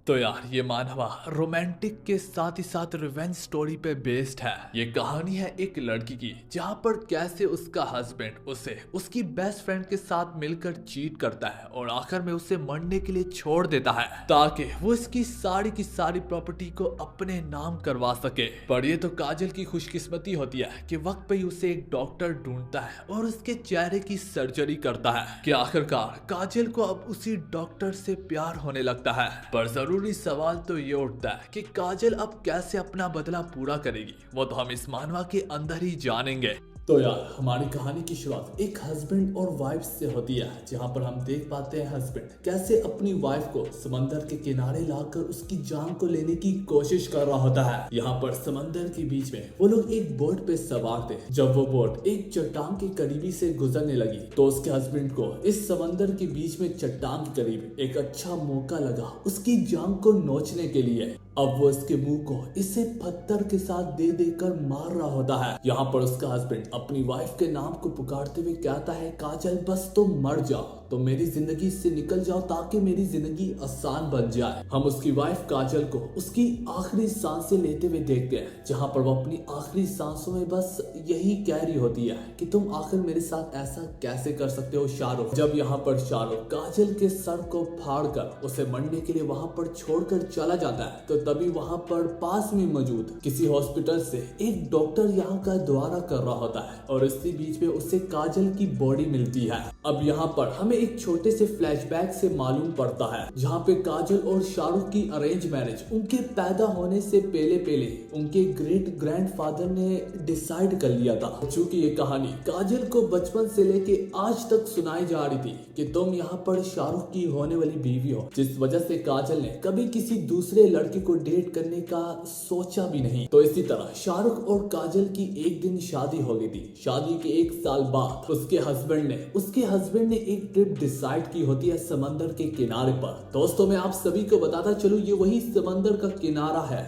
तो यार ये मानवा रोमांटिक के साथ ही साथ रिवेंज स्टोरी पे बेस्ड है। ये कहानी है एक लड़की की जहाँ पर कैसे उसका हस्बैंड उसे उसकी बेस्ट फ्रेंड के साथ मिलकर चीट करता है और आखिर में उसे मरने के लिए छोड़ देता है ताकि वो इसकी सारी की सारी प्रॉपर्टी को अपने नाम करवा सके। पर ये तो काजल की खुशकिस्मती होती है कि वक्त पे ही उसे एक डॉक्टर ढूंढता है और उसके चेहरे की सर्जरी करता है कि आखिरकार काजल को अब उसी डॉक्टर से प्यार होने लगता है। पर जरूरी सवाल तो ये उठता है कि काजल अब कैसे अपना बदला पूरा करेगी, वो तो हम इस मानवा के अंदर ही जानेंगे। तो यार हमारी कहानी की शुरुआत एक हस्बैंड और वाइफ से होती है, जहां पर हम देख पाते हैं हस्बैंड कैसे अपनी वाइफ को समंदर के किनारे लाकर उसकी जान को लेने की कोशिश कर रहा होता है। यहाँ पर समंदर के बीच में वो लोग एक बोट पे सवार थे। जब वो बोट एक चट्टान के करीबी से गुजरने लगी तो उसके हस्बैंड को इस समंदर के बीच में चट्टान के करीब एक अच्छा मौका लगा उसकी जान को नोचने के लिए। अब वो इसके मुंह को इसे पत्थर के साथ दे देकर मार रहा होता है। यहाँ पर उसका हस्बैंड अपनी वाइफ के नाम को पुकारते हुए कहता है, काजल बस तुम मर जाओ, तो मेरी जिंदगी से निकल जाओ ताकि मेरी जिंदगी आसान बन जाए। हम उसकी वाइफ काजल को उसकी आखिरी सांसें लेते हुए देखते हैं, जहाँ पर वो अपनी आखिरी सांसों में बस यही कह रही होती है कि तुम आखिर मेरे साथ ऐसा कैसे कर सकते हो शाहरुख। जब यहाँ पर शाहरुख काजल के सर को फाड़कर उसे मरने के लिए वहां पर छोड़कर चला जाता है तो तभी वहां पर पास में मौजूद किसी हॉस्पिटल से एक डॉक्टर यहाँ का दौरा कर रहा होता है और इसी बीच में उसे काजल की बॉडी मिलती है। अब यहाँ पर हमें एक छोटे से फ्लैशबैक से मालूम पड़ता है जहाँ पे काजल और शाहरुख की अरेंज मैरिज उनके पैदा होने से पहले पहले उनके ग्रेट ग्रैंडफादर ने डिसाइड कर लिया था। चूंकि ये कहानी काजल को बचपन से लेके आज तक सुनाई जा रही थी कि तुम यहाँ पर शाहरुख की होने वाली बीवी हो, जिस वजह से काजल ने कभी किसी दूसरे लड़के को डेट करने का सोचा भी नहीं। तो इसी तरह शाहरुख और काजल की एक दिन शादी हो गई थी। शादी के एक साल बाद उसके हस्बैंड ने एक ट्रिप डिसाइड की होती है समंदर के किनारे पर। दोस्तों मैं आप सभी को बताता चलूं, ये वही समंदर का किनारा है।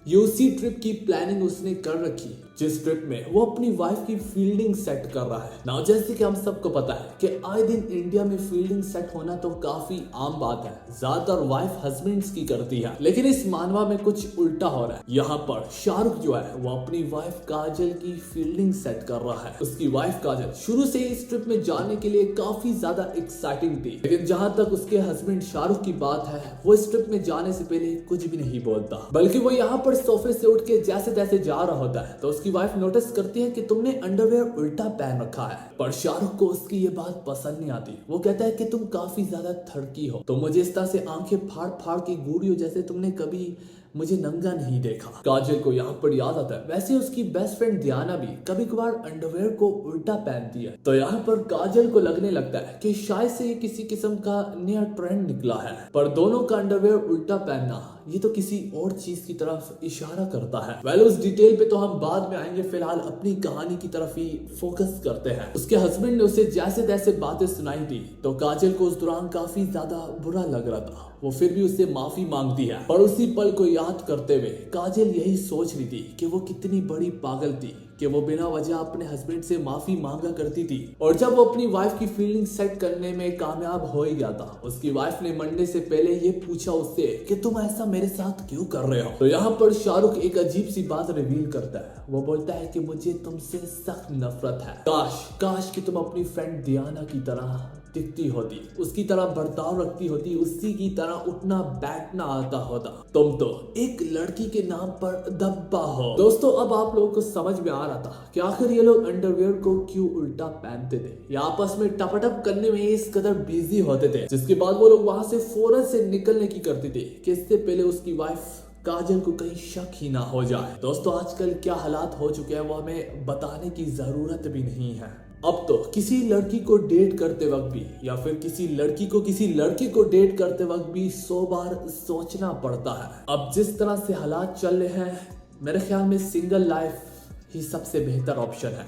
ये उसी ट्रिप की प्लानिंग उसने कर रखी जिस ट्रिप में वो अपनी वाइफ की फील्डिंग सेट कर रहा है ना। जैसे कि हम सबको पता है कि आए दिन इंडिया में फील्डिंग सेट होना तो काफी आम बात है, ज्यादातर वाइफ हस्बैंड्स की करती है, लेकिन इस मानवा में कुछ उल्टा हो रहा है। यहाँ पर शाहरुख जो है वो अपनी वाइफ काजल की फील्डिंग सेट कर रहा है। उसकी वाइफ काजल शुरू से इस ट्रिप में जाने के लिए काफी ज्यादा एक्साइटिंग थी, लेकिन जहां तक उसके हस्बैंड शाहरुख की बात है वो इस ट्रिप में जाने से पहले कुछ भी नहीं बोलता, बल्कि वो यहाँ पर सोफे से उठ के जैसे तैसे जा रहा होता है तो उसकी वाइफ नोटिस करती है कि तुमने अंडरवेयर उल्टा पहन रखा है। पर शाहरुख को उसकी ये बात पसंद नहीं आती। वो कहता है कि तुम काफी ज्यादा थड़की हो, तो मुझे इस तरह से आंखें फाड़ फाड़ के घूरी हो जैसे तुमने कभी मुझे नंगा नहीं देखा। काजल को यहाँ पर याद आता है वैसे उसकी बेस्ट फ्रेंड दियाना भी कभी कभार अंडरवेयर को उल्टा पहनती है। तो यहाँ पर काजल को लगने लगता है कि शायद से ये किसी किस्म का नया ट्रेंड निकला है। पर दोनों का अंडरवेयर उल्टा पहनना ये तो किसी और चीज की तरफ इशारा करता है। वेल उस डिटेल पे तो हम बाद में आएंगे, फिलहाल अपनी कहानी की तरफ ही फोकस करते हैं। उसके हस्बैंड ने उसे जैसे तैसे बातें सुनाई थी तो काजल को उस दौरान काफी ज्यादा बुरा लग रहा था। वो फिर भी उससे माफी मांगती है, पर उसी पल को याद करते हुए काजल यही सोच रही थी कि वो कितनी बड़ी पागल थी कि वो बिना वजह अपने हस्बैंड से माफी मांगा करती थी। और जब वो अपनी वाइफ की फीलिंग सेट करने में कामयाब हो ही गया था, उसकी वाइफ ने मरने से पहले ये पूछा उससे कि तुम ऐसा मेरे साथ क्यों कर रहे हो। तो यहाँ पर शाहरुख एक अजीब सी बात रिवील करता है। वो बोलता है कि मुझे तुमसे सख्त नफरत है। काश कि तुम अपनी फ्रेंड दियाना की तरह दिखती होती, उसकी तरह बर्ताव रखती होती, उसी की तरह उठना बैठना आता होता। तुम तो एक लड़की के नाम पर दब्बा हो। दोस्तों अब आप लोगों को समझ में आ रहा था कि आखिर ये लोग अंडरवेयर को क्यों उल्टा पहनते थे या आपस में टपटप करने में इस कदर बिजी होते थे, जिसके बाद वो लोग वहां से फौरन से निकलने की करते थे कि इससे पहले उसकी वाइफ काजल को कहीं शक ही ना हो जाए। दोस्तों आजकल क्या हालात हो चुके हैं वो हमें बताने की जरूरत भी नहीं है। अब तो किसी लड़की को डेट करते वक्त भी या फिर किसी लड़की को किसी लड़के को डेट करते वक्त भी 100 बार सोचना पड़ता है। अब जिस तरह से हालात चल रहे हैं मेरे ख्याल में सिंगल लाइफ ही सबसे बेहतर ऑप्शन है।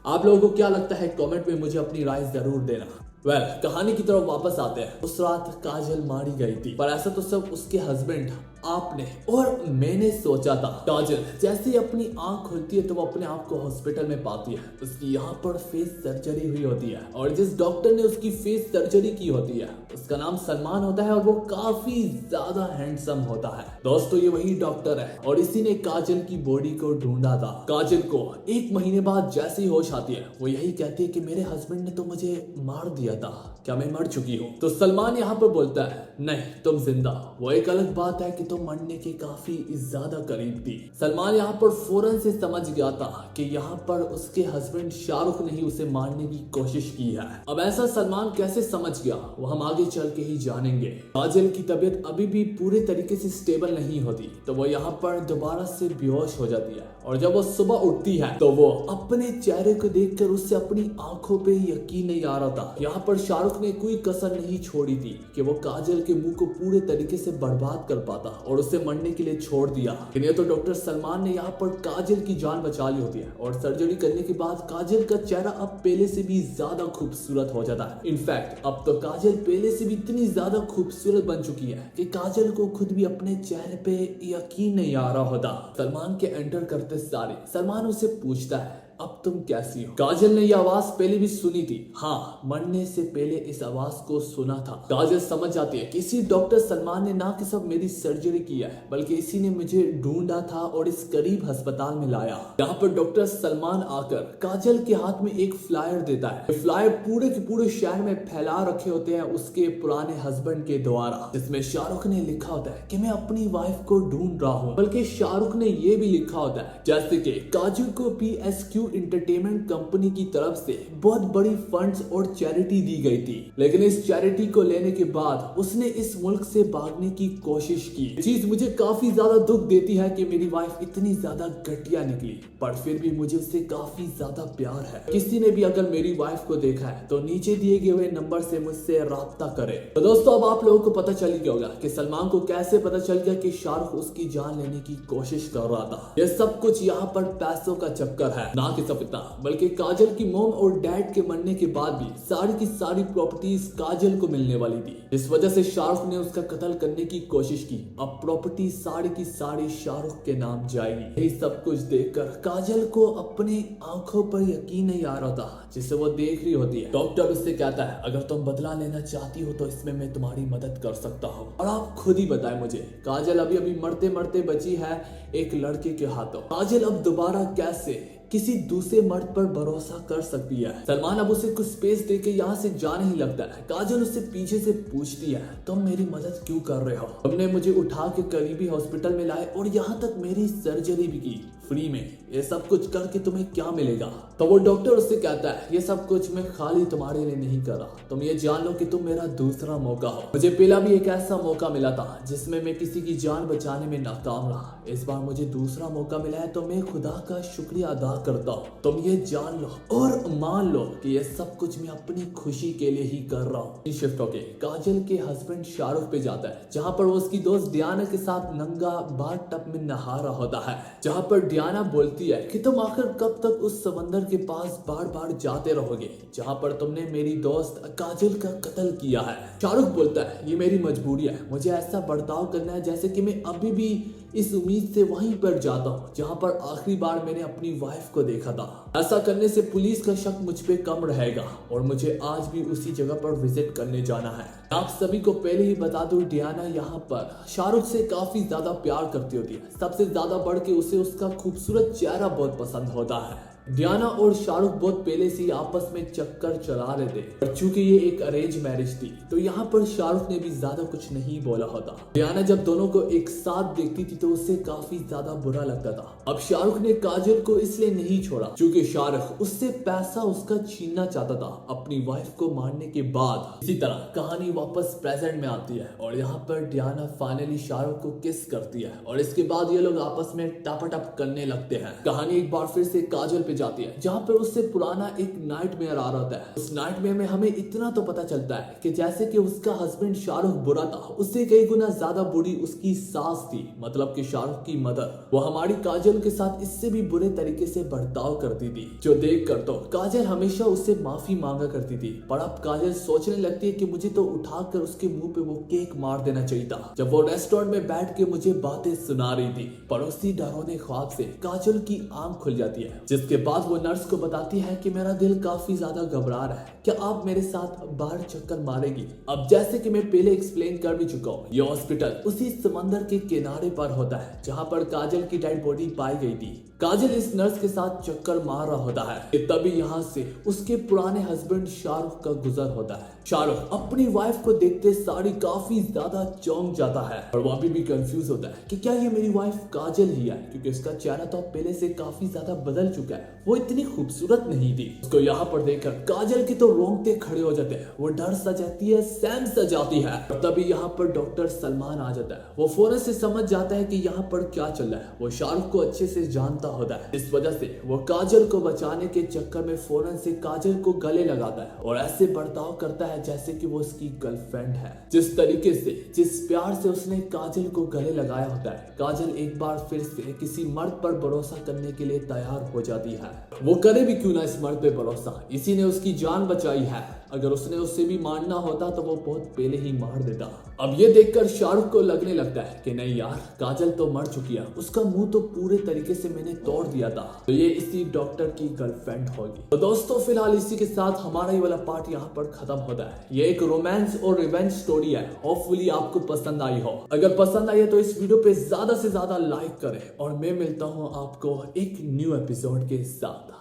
आप लोगों को क्या लगता है कमेंट में मुझे अपनी राय जरूर देना। कहानी की तरफ वापस आते हैं। उस रात काजल मारी गई थी, पर ऐसा तो सब उसके हस्बैंड आपने और मैंने सोचा था। काजल जैसे ही अपनी आंख खुलती है तो वो अपने आप को हॉस्पिटल में पाती है। उसकी यहाँ पर फेस सर्जरी हुई होती है और जिस डॉक्टर ने उसकी फेस सर्जरी की होती है उसका नाम सलमान होता है और वो काफी ज्यादा हैंडसम होता है। दोस्तों ये वही डॉक्टर है और इसी ने काजल की बॉडी को ढूंढा था। काजल को 1 महीने बाद जैसे ही होश आती है वो यही कहती है कि मेरे हस्बैंड ने तो मुझे मार दिया था, क्या मैं मर चुकी हूँ? तो सलमान यहाँ पर बोलता है नहीं तुम जिंदा। वो एक अलग बात है कि तुम मरने के काफी ज्यादा करीब थी। सलमान यहाँ पर फौरन से समझ गया था कि यहाँ पर उसके हस्बैंड शाहरुख ने ही उसे मारने की कोशिश की है। अब ऐसा सलमान कैसे समझ गया वो हम आगे चल के ही जानेंगे। काजल की तबीयत अभी भी पूरे तरीके से स्टेबल नहीं होती तो वो यहाँ पर दोबारा से बेहोश हो जाती है और जब वो सुबह उठती है तो वो अपने चेहरे को देखकर उससे अपनी आंखों पे यकीन नहीं आ रहा था। यहाँ पर शाहरुख ने कोई कसर नहीं छोड़ी थी कि वो काजल के मुंह को पूरे तरीके से बर्बाद कर पाता और उसे मरने के लिए छोड़ दिया। लेकिन तो डॉक्टर सलमान ने यहाँ पर काजल की जान बचा ली होती है और सर्जरी करने के बाद काजल का चेहरा अब पहले से भी ज्यादा खूबसूरत हो जाता है। इनफैक्ट अब तो काजल पहले से भी इतनी ज्यादा खूबसूरत बन चुकी है कि काजल को खुद भी अपने चेहरे पे यकीन नहीं आ रहा होता। सलमान के एंटर करते सारे सलमान उसे पूछता है अब तुम कैसी हो? काजल ने यह आवाज पहले भी सुनी थी, हाँ मरने से पहले इस आवाज को सुना था। काजल समझ जाती है कि इसी डॉक्टर सलमान ने ना कि सब मेरी सर्जरी की है बल्कि इसी ने मुझे ढूंढा था और इस करीब अस्पताल में लाया। यहाँ पर डॉक्टर सलमान आकर काजल के हाथ में एक फ्लायर देता है। फ्लायर पूरे के पूरे शहर में फैला रखे होते हैं उसके पुराने हस्बैंड के द्वारा, जिसमें शाहरुख ने लिखा होता है कि मैं अपनी वाइफ को ढूंढ रहा हूँ। बल्कि शाहरुख ने ये भी लिखा होता है जैसे कि काजल को PSQ इंटरटेनमेंट कंपनी की तरफ से बहुत बड़ी फंड्स और चैरिटी दी गई थी, लेकिन इस चैरिटी को लेने के बाद उसने इस मुल्क से भागने की कोशिश की। चीज मुझे काफी ज्यादा दुख देती है कि मेरी वाइफ इतनी ज्यादा घटिया निकली, पर फिर भी मुझे उससे काफी ज्यादा प्यार है। किसी ने भी अगर मेरी वाइफ को देखा है तो नीचे दिए गए हुए नंबर से मुझसे राब्ता करे। तो दोस्तों अब आप लोगों को पता चल गया होगा कि सलमान को कैसे पता चल गया कि शाहरुख उसकी जान लेने की कोशिश कर रहा था। यह सब कुछ यहाँ पर पैसों का चक्कर है, ना कि सब इतना, बल्कि काजल की मॉम और डैड के मरने के बाद भी सारी की सारी प्रॉपर्टीज काजल को मिलने वाली थी। इस वजह से शाहरुख ने उसका कत्ल करने की कोशिश की। अब प्रॉपर्टी सारी की सारी शाहरुख के नाम जाएगी। यही सब कुछ देखकर काजल को अपने आंखों पर यकीन नहीं आ रहा था जिसे वो देख रही होती है। डॉक्टर उससे कहता है अगर तुम बदला लेना चाहती हो तो इसमें मैं तुम्हारी मदद कर सकता हूँ और आप खुद ही बताएं मुझे। काजल अभी अभी मरते मरते बची है एक लड़के के हाथों। काजल अब दोबारा कैसे किसी दूसरे मर्द पर भरोसा कर सकती है? सलमान अब उसे कुछ स्पेस देके यहाँ से जाने ही लगता है। काजल उससे पीछे से पूछती है तुम मेरी मदद क्यों कर रहे हो? तुमने मुझे उठा के करीबी हॉस्पिटल में लाए और यहाँ तक मेरी सर्जरी भी की फ्री में। ये सब कुछ करके तुम्हें क्या मिलेगा? तो वो डॉक्टर उससे कहता है ये सब कुछ मैं खाली तुम्हारे लिए नहीं कर रहा, तुम ये जान लो कि तुम मेरा दूसरा मौका हो। मुझे पहला भी एक ऐसा मौका मिला था जिसमें मैं किसी की जान बचाने में नाकाम रहा। इस बार मुझे दूसरा मौका मिला है तो मैं खुदा का शुक्रिया अदा करता हूँ। तुम ये जान लो और मान लो कि ये सब कुछ मैं अपनी खुशी के लिए ही कर रहा हूँ। शिफ्ट होके काजल के हस्बैंड शाहरुख पे जाता है जहाँ पर वो उसकी दोस्त डियाना के साथ नंगा बाथ टब में नहा रहा होता है। जहाँ पर डियाना बोलती है कि तुम आखिर कब तक उस समंदर के पास बार बार जाते रहोगे जहाँ पर तुमने मेरी दोस्त काजल का कत्ल किया है। शाहरुख बोलता है ये मेरी मजबूरी है, मुझे ऐसा बर्ताव करना है जैसे कि मैं अभी भी इस उम्मीद से वहीं पर जाता हूँ जहाँ पर आखिरी बार मैंने अपनी वाइफ को देखा था। ऐसा करने से पुलिस का शक मुझ पे कम रहेगा और मुझे आज भी उसी जगह पर विजिट करने जाना है। आप सभी को पहले ही बता दूं डियाना यहाँ पर शाहरुख से काफी ज्यादा प्यार करती होती है। सबसे ज्यादा बढ़ के उसे उसका खूबसूरत चेहरा बहुत पसंद होता है। डियाना और शाहरुख बहुत पहले से आपस में चक्कर चला रहे थे और चूंकि ये एक अरेंज मैरिज थी तो यहाँ पर शाहरुख ने भी ज्यादा कुछ नहीं बोला होता। डियाना जब दोनों को एक साथ देखती थी तो उसे काफी ज्यादा बुरा लगता था। अब शाहरुख ने काजल को इसलिए नहीं छोड़ा क्योंकि शाहरुख उससे पैसा उसका छीनना चाहता था अपनी वाइफ को मारने के बाद। इसी तरह कहानी वापस प्रेजेंट में आती है और यहाँ पर डियाना फाइनली शाहरुख को किस करती है और इसके बाद ये लोग आपस में टपाटप करने लगते हैं। कहानी एक बार फिर से काजल पे जाती है जहाँ पर उससे पुराना एक नाइटमेयर आ रहा है। उस नाइटमेयर में हमें इतना तो पता चलता है कि जैसे कि उसका हस्बैंड शाहरुख बुरा था, उससे कई गुना ज्यादा बुरी उसकी सास थी, मतलब कि शाहरुख की मदर। वो हमारी काजल के साथ इससे भी बुरे तरीके से बर्ताव करती थी, जो देख कर तो काजल हमेशा उससे माफी मांगा करती थी। पर अब काजल सोचने लगती है कि मुझे तो उठाकर उसके मुंह पे वो केक मार देना चाहिए था जब वो रेस्टोरेंट में बैठ के मुझे बातें सुना रही थी। पर उसी डरावने ख्वाब से काजल की आंख खुल जाती है, जिसके बाद वो नर्स को बताती है कि मेरा दिल काफी ज्यादा घबरा रहा है, क्या आप मेरे साथ बाहर चक्कर मारेगी। अब जैसे कि मैं पहले एक्सप्लेन कर भी चुका हूँ, ये हॉस्पिटल उसी समंदर के किनारे पर होता है जहाँ पर काजल की डेड बॉडी पाई गई थी। काजल इस नर्स के साथ चक्कर मार रहा होता है कि तभी यहाँ से उसके पुराने हस्बैंड शाहरुख का गुजर होता है। शाहरुख अपनी वाइफ को देखते सारी काफी ज्यादा चौंक जाता है और वो अभी भी कंफ्यूज होता है कि क्या ये मेरी वाइफ काजल ही है, क्योंकि उसका चेहरा तो पहले से काफी ज्यादा बदल चुका है, वो इतनी खूबसूरत नहीं थी। उसको यहाँ पर देखकर काजल के तो रोंगटे खड़े हो जाते हैं, वो डर सा जाती है, सहम सा जाती है। तभी यहाँ पर डॉक्टर सलमान आ जाता है। वो फौरन से समझ जाता है कि यहाँ पर क्या चल रहा है। वो शाहरुख को अच्छे से जानता होता है, इस वजह से वो काजल को बचाने के चक्कर में फौरन से काजल को गले लगाता है और ऐसे बर्ताव करता है जैसे कि वो उसकी गर्लफ्रेंड है। जिस तरीके से, जिस प्यार से उसने काजल को गले लगाया होता है, काजल एक बार फिर से किसी मर्द पर भरोसा करने के लिए तैयार हो जाती है। वो करे भी क्यों ना इस मर्द पे भरोसा, इसी ने उसकी जान बचाई है। अगर उसने उससे भी मारना होता तो वो बहुत पहले ही मार देता। अब ये देखकर शाहरुख को लगने लगता है कि नहीं यार, काजल तो मर चुकी है, उसका मुंह तो पूरे तरीके से मैंने तोड़ दिया था, तो ये इसी डॉक्टर की गर्लफ्रेंड होगी। तो दोस्तों फिलहाल इसी के साथ हमारा ये वाला पार्ट यहाँ पर खत्म होता है। ये एक रोमांस और रिवेंज स्टोरी है, होपफुली आपको पसंद आई हो। अगर पसंद आई है तो इस वीडियो पे ज्यादा से ज्यादा लाइक करें और मैं मिलता हूँ आपको एक न्यू एपिसोड के साथ।